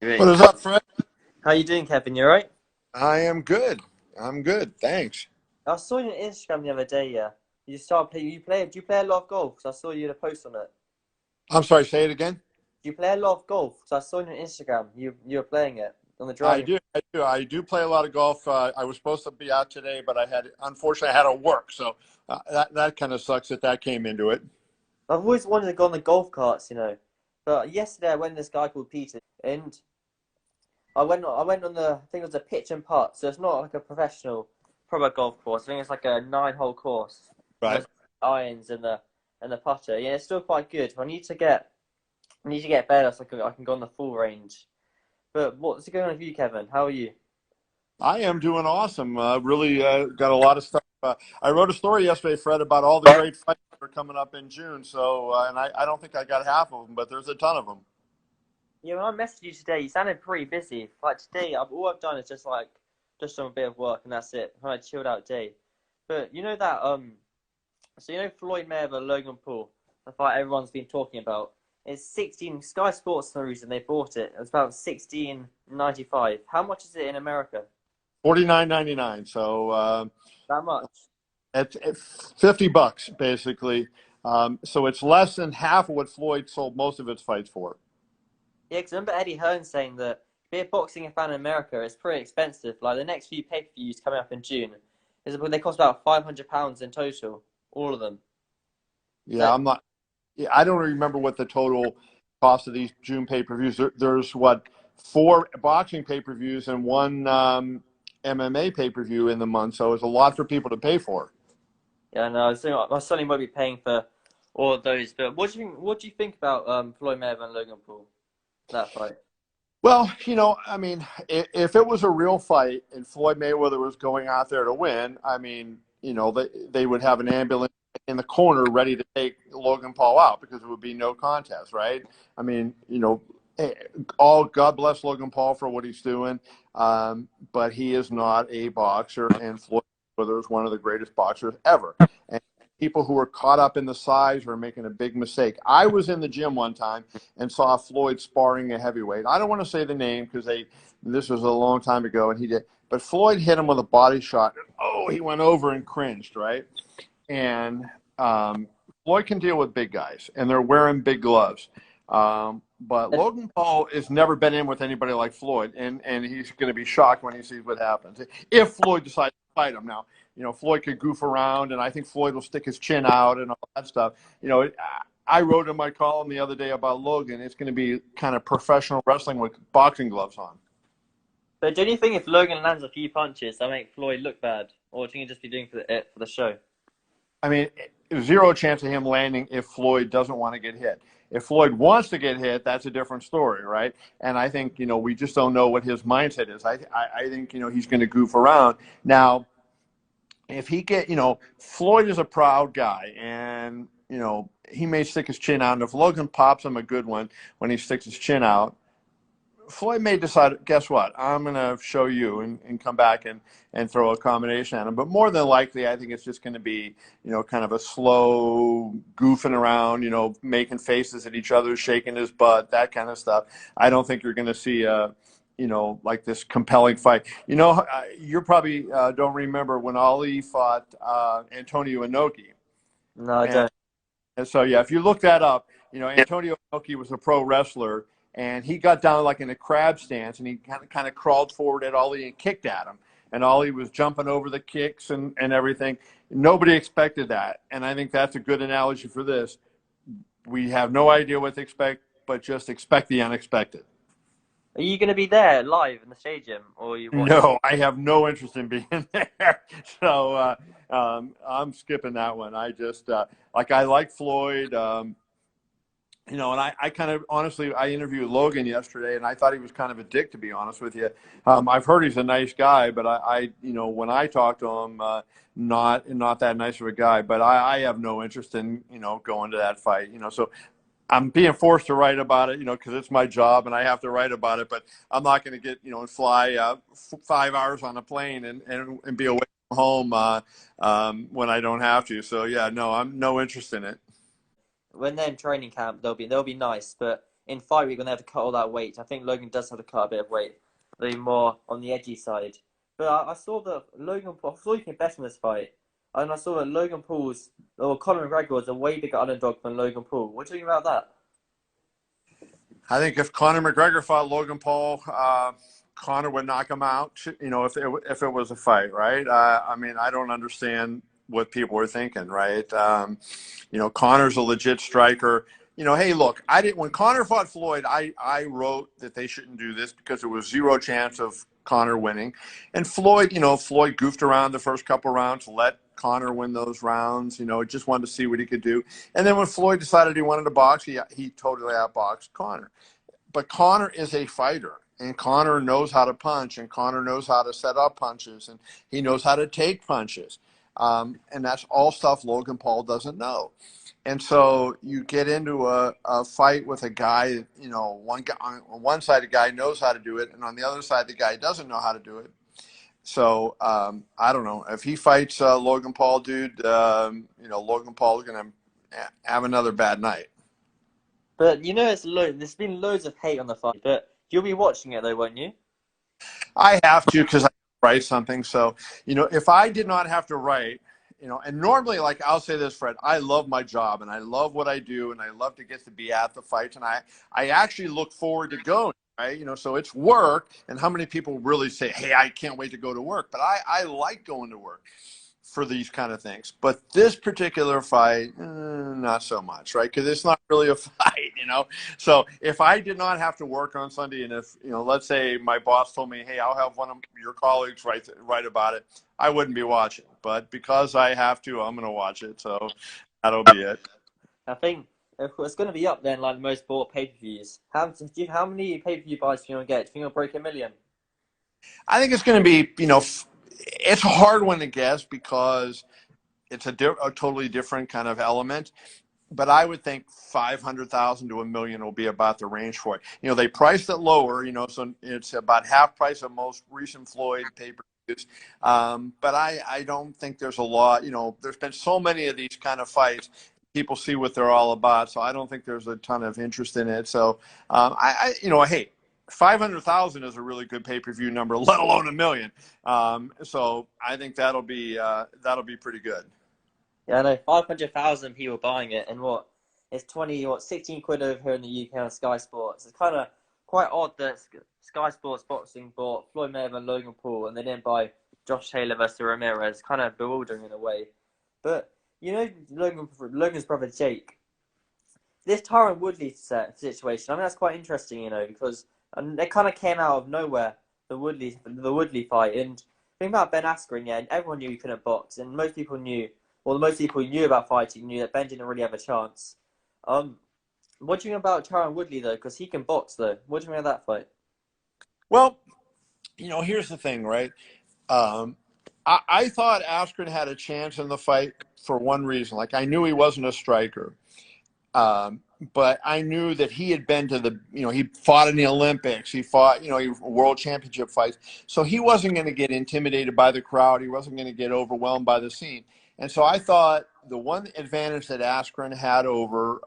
Great. What is up, Fred? How you doing, Kevin? You alright? I am good. I'm good. Thanks. I saw you on Instagram the other day. Yeah, you started play. You play. Do you play a lot of golf? 'Cause I saw you had a post on it. I'm sorry, say it again. Do you play a lot of golf? 'Cause I saw you on Instagram. You were playing it on the I driving. do. I do play a lot of golf. I was supposed to be out today, but unfortunately, I had to work. So that kind of sucks that came into it. I've always wanted to go on the golf carts, But yesterday I went with this guy called Peter, and I went on the. I think it was a pitch and putt. So it's not like a professional, proper golf course. I think it's like a 9-hole course. And Right. there's irons and the putter. Yeah, it's still quite good. I need to get better so I can go on the full range. But what's going on with you, Kevin? How are you? I am doing awesome. Really got a lot of stuff. I wrote a story yesterday, Fred, about all the great fights that are coming up in June. So, and I don't think I got half of them, but there's a ton of them. Yeah, when I messaged you today, you sounded pretty busy. Like today, all I've done is just done a bit of work and that's it. Kind of chilled out day. But you know that so Floyd Mayweather, Logan Paul, the fight everyone's been talking about. It's 16 Sky Sports for the reason they bought it. It's about 16.95. How much is it in America? 49.99. So That much? it's $50 basically. So it's less than half of what Floyd sold most of its fights for. Yeah, because I remember Eddie Hearn saying that be a boxing fan in America is pretty expensive. Like the next few pay-per-views coming up in June, they cost about £500 in total, all of them. Is Yeah, that I'm not. Yeah, I don't remember what the total cost of these June pay-per-views. There's what, four boxing pay-per-views and one MMA pay-per-view in the month, so it's a lot for people to pay for. yeah? No, I think my son might be paying for all of those. But what do you think? What do you think about Floyd Mayweather and Logan Paul? That fight. Well, I mean, if it was a real fight and Floyd Mayweather was going out there to win, I mean, they would have an ambulance in the corner ready to take Logan Paul out because it would be no contest, right? I mean, all God bless Logan Paul for what he's doing, but he is not a boxer, and Floyd Mayweather is one of the greatest boxers ever. And people who are caught up in the size are making a big mistake. I was in the gym one time and saw Floyd sparring a heavyweight. I don't want to say the name because this was a long time ago, and he did. But Floyd hit him with a body shot. And, oh, he went over and cringed, right? And Floyd can deal with big guys, and they're wearing big gloves. But Logan Paul has never been in with anybody like Floyd, and he's going to be shocked when he sees what happens. If Floyd decides to fight him now, Floyd could goof around, and I think Floyd will stick his chin out and all that stuff. I wrote in my column the other day about Logan. It's going to be kind of professional wrestling with boxing gloves on. But don't you think if Logan lands a few punches, that make Floyd look bad, or do you think he'd just be doing it for the show? I mean, zero chance of him landing if Floyd doesn't want to get hit. If Floyd wants to get hit, that's a different story, right? And I think, we just don't know what his mindset is. I think, he's going to goof around. Now, if Floyd is a proud guy and, he may stick his chin out. And if Logan pops him a good one when he sticks his chin out, Floyd may decide, guess what? I'm going to show you and come back and throw a combination at him. But more than likely, I think it's just going to be, kind of a slow goofing around, making faces at each other, shaking his butt, that kind of stuff. I don't think you're going to see like this compelling fight. You probably don't remember when Ali fought Antonio Inoki. No, I And, don't. and so, yeah, if you look that up, Antonio Inoki was a pro wrestler, and he got down like in a crab stance, and he kind of crawled forward at Ollie and kicked at him. And Ollie was jumping over the kicks and everything. Nobody expected that. And I think that's a good analogy for this. We have no idea what to expect, but just expect the unexpected. Are you going to be there live in the stadium, or are you watching? No, I have no interest in being there. So I'm skipping that one. I like Floyd. And I kind of, honestly, I interviewed Logan yesterday, and I thought he was kind of a dick, to be honest with you. I've heard he's a nice guy, but when I talked to him, not that nice of a guy. But I have no interest in, going to that fight. So I'm being forced to write about it, because it's my job and I have to write about it. But I'm not going to get, and fly 5 hours on a plane and be away from home when I don't have to. So yeah, no, I'm no interest in it. When they're in training camp, they'll be nice. But in fight we're gonna have to cut all that weight. I think Logan does have to cut a bit of weight, a little more on the edgy side. But I saw that Logan Paul, I thought he came best in this fight, and I saw that Logan Paul's or Conor McGregor was a way bigger underdog than Logan Paul. What do you think about that? I think if Conor McGregor fought Logan Paul, Conor would knock him out. You know, if it was a fight, right? I mean, I don't understand what people were thinking, right? You know, Conor's a legit striker. You know, hey, look, I didn't when Conor fought Floyd, I wrote that they shouldn't do this because there was zero chance of Conor winning. And Floyd, you know, Floyd goofed around the first couple rounds, let Conor win those rounds, you know, just wanted to see what he could do. And then when Floyd decided he wanted to box, he totally outboxed Conor. But Conor is a fighter, and Conor knows how to punch, and Conor knows how to set up punches, and he knows how to take punches. And that's all stuff Logan Paul doesn't know. And so you get into a fight with a guy, you know, one guy on one side, the guy knows how to do it, and on the other side, the guy doesn't know how to do it. So I don't know if he fights Logan Paul, dude. You know, Logan Paul is gonna have another bad night. But you know, there's been loads of hate on the fight, but you'll be watching it though, won't you? I have to because I write something. So you know, if I did not have to write, you know, and normally, like I'll say this, Fred, I love my job and I love what I do and I love to get to be at the fights and I actually look forward to going. Right? You know, so it's work, and how many people really say, "Hey, I can't wait to go to work," but I like going to work for these kind of things. But this particular fight, not so much, right? Because it's not really a fight, you know. So if I did not have to work on Sunday, and if, you know, let's say my boss told me, "Hey, I'll have one of your colleagues write about it," I wouldn't be watching. But because I have to, I'm going to watch it. So that'll be it. I think it's going to be up there in like the most bought pay-per-views. How many pay-per-view buys do you want to get? Do you think it'll break 1 million? I think it's going to be, you know, it's a hard one to guess because it's a totally different kind of element. But I would think 500,000 to 1 million will be about the range for it. You know, they priced it lower, you know, so it's about half price of most recent Floyd pay-per-views. But I don't think there's a lot, you know, there's been so many of these kind of fights. People see what they're all about. So I don't think there's a ton of interest in it. So you know, hey, 500,000 is a really good pay-per-view number, let alone 1 million. So I think that'll be pretty good. Yeah, I know 500,000 people buying it, and it's 16 quid over here in the UK on Sky Sports. It's kind of quite odd that Sky Sports Boxing bought Floyd Mayweather and Logan Paul, and they didn't buy Josh Taylor versus Ramirez. Kind of bewildering in a way. But you know, Logan's brother Jake, this Tyron Woodley situation. I mean, that's quite interesting, you know, because they kind of came out of nowhere, the Woodley fight. And the thing about Ben Askren, yeah, everyone knew he couldn't box, and most people knew, well, most people who knew about fighting knew that Ben didn't really have a chance. What do you think about Tyron Woodley though? Because he can box though. What do you think of that fight? Well, you know, here's the thing, right? I thought Askren had a chance in the fight for one reason. Like, I knew he wasn't a striker. But I knew that he had been to you know, he fought in the Olympics. He fought, you know, world championship fights. So he wasn't going to get intimidated by the crowd. He wasn't going to get overwhelmed by the scene. And so I thought the one advantage that Askren had over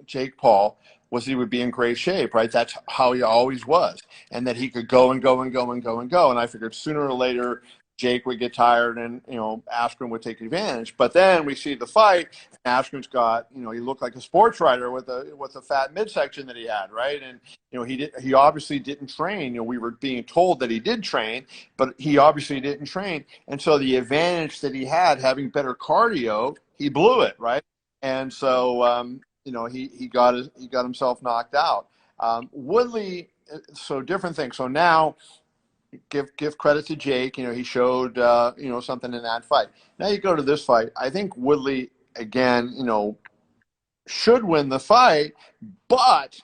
Jake Paul was he would be in great shape, right? That's how he always was. And that he could go and go and go and go and go. And I figured sooner or later, Jake would get tired and, you know, Askren would take advantage. But then we see the fight, and Askren's got, you know, he looked like a sports writer with the fat midsection that he had, right? And, you know, he obviously didn't train. You know, we were being told that he did train, but he obviously didn't train. And so the advantage that he had, having better cardio, he blew it, right? And so, you know, he got himself knocked out. Woodley, so different things. So now, give credit to Jake. You know, he showed you know, something in that fight. Now you go to this fight. I think Woodley again, you know, should win the fight, but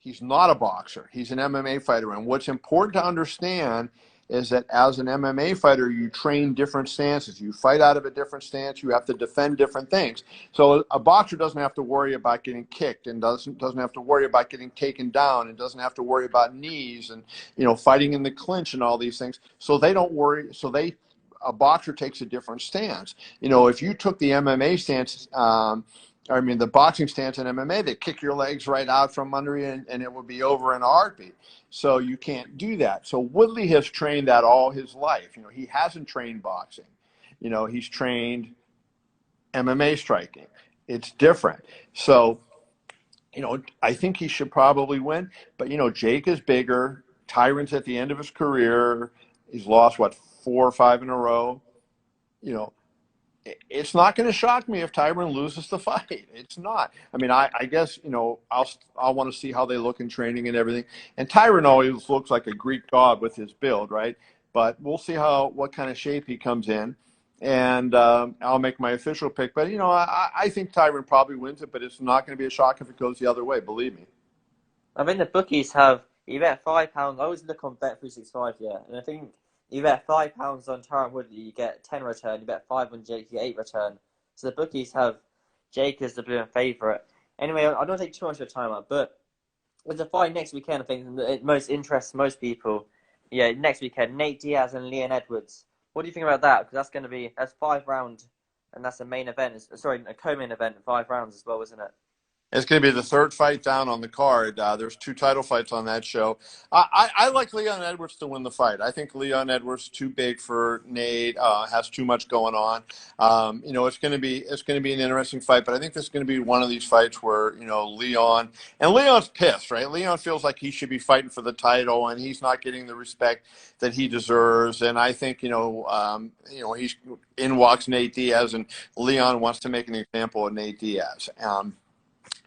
he's not a boxer. He's an MMA fighter, and what's important to understand is that as an MMA fighter, you train different stances. You fight out of a different stance. You have to defend different things. So a boxer doesn't have to worry about getting kicked, and doesn't have to worry about getting taken down, and doesn't have to worry about knees and, you know, fighting in the clinch and all these things. So they don't worry. So a boxer takes a different stance. You know, if you took the MMA stance, I mean, the boxing stance in MMA, they kick your legs right out from under you, and it would be over in a heartbeat. So you can't do that. So Woodley has trained that all his life. You know, he hasn't trained boxing. You know, he's trained MMA striking. It's different. So, you know, I think he should probably win. But, you know, Jake is bigger. Tyron's at the end of his career. He's lost, what, 4 or 5 in a row. You know, it's not going to shock me if Tyron loses the fight. It's not. I mean, I guess, you know, I'll want to see how they look in training and everything. And Tyron always looks like a Greek god with his build, right? But we'll see what kind of shape he comes in. And I'll make my official pick. But, you know, I think Tyron probably wins it, but it's not going to be a shock if it goes the other way, believe me. I think the bookies have, you bet £5. I always look on Bet365, yeah. And I think you bet £5 on Tyron Woodley, you get 10 return. You bet 5 on Jake, you get 8 return. So the bookies have Jake as the blue favourite. Anyway, I don't take too much of your time up, but with the fight next weekend, I think it most interests most people. Yeah, next weekend, Nate Diaz and Leon Edwards. What do you think about that? Because that's 5 round, and that's a main event. Sorry, a co-main event, 5 rounds as well, isn't it? It's going to be the third fight down on the card. There's 2 title fights on that show. I like Leon Edwards to win the fight. I think Leon Edwards too big for Nate. Has too much going on. You know, it's going to be an interesting fight. But I think this is going to be one of these fights where, you know, Leon's pissed, right? Leon feels like he should be fighting for the title, and he's not getting the respect that he deserves. And I think, you know, he's in walks Nate Diaz, and Leon wants to make an example of Nate Diaz.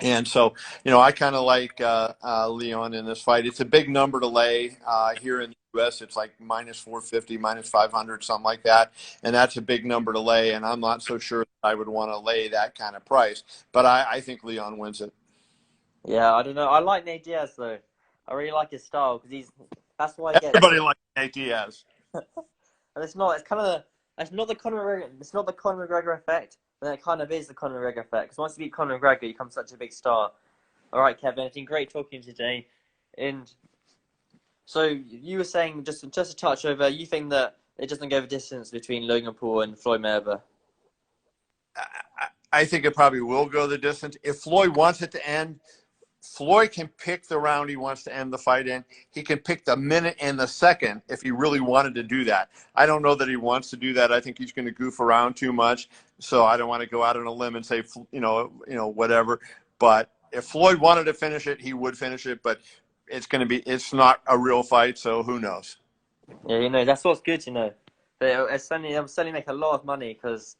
And so, you know, I kind of like Leon in this fight. It's a big number to lay here in the U.S. It's like minus 450, minus 500, something like that. And that's a big number to lay. And I'm not so sure that I would want to lay that kind of price. But I think Leon wins it. Yeah, I don't know. I like Nate Diaz, though. I really like his style, because that's why I get... Everybody likes Nate Diaz. And it's not the Conor McGregor effect, but it kind of is the Conor McGregor effect. Because once you beat Conor McGregor, you become such a big star. All right, Kevin, it's been great talking to you today. And so you were saying, just to touch over, you think that it doesn't go the distance between Logan Paul and Floyd Mayweather? I think it probably will go the distance. If Floyd wants it to end, Floyd can pick the round he wants to end the fight in. He can pick the minute and the second if he really wanted to do that. I don't know that he wants to do that. I think he's going to goof around too much. So I don't want to go out on a limb and say, you know, whatever. But if Floyd wanted to finish it, he would finish it. But it's not a real fight. So who knows? Yeah, you know, that's what's good, you know. I'm suddenly make a lot of money, because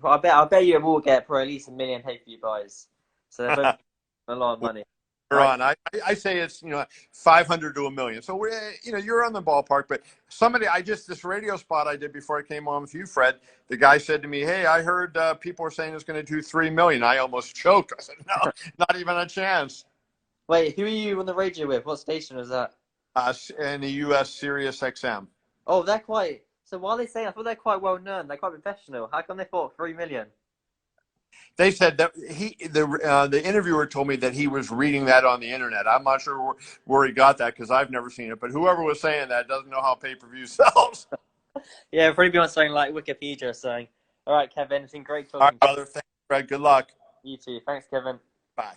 I bet you will get for at least 1 million pay-per-view buys. So they're both a lot of money. On. I say it's, you know, 500 to 1 million. So you're on the ballpark. But this radio spot I did before I came on with you, Fred, the guy said to me, "Hey, I heard people are saying it's going to do 3 million." I almost choked. I said, "No, not even a chance." Wait, who are you on the radio with? What station was that? In the U.S. Sirius XM. Oh, they're quite. So why are they saying? I thought they're quite well known. They're quite professional. How come they thought 3 million? They said that the interviewer told me that he was reading that on the internet. I'm not sure where he got that, because I've never seen it. But whoever was saying that doesn't know how pay-per-view sells. Yeah, probably on something like Wikipedia or something. All right, Kevin, it's been great talking. All right, brother. Thanks, Fred. Good luck. You too. Thanks, Kevin. Bye.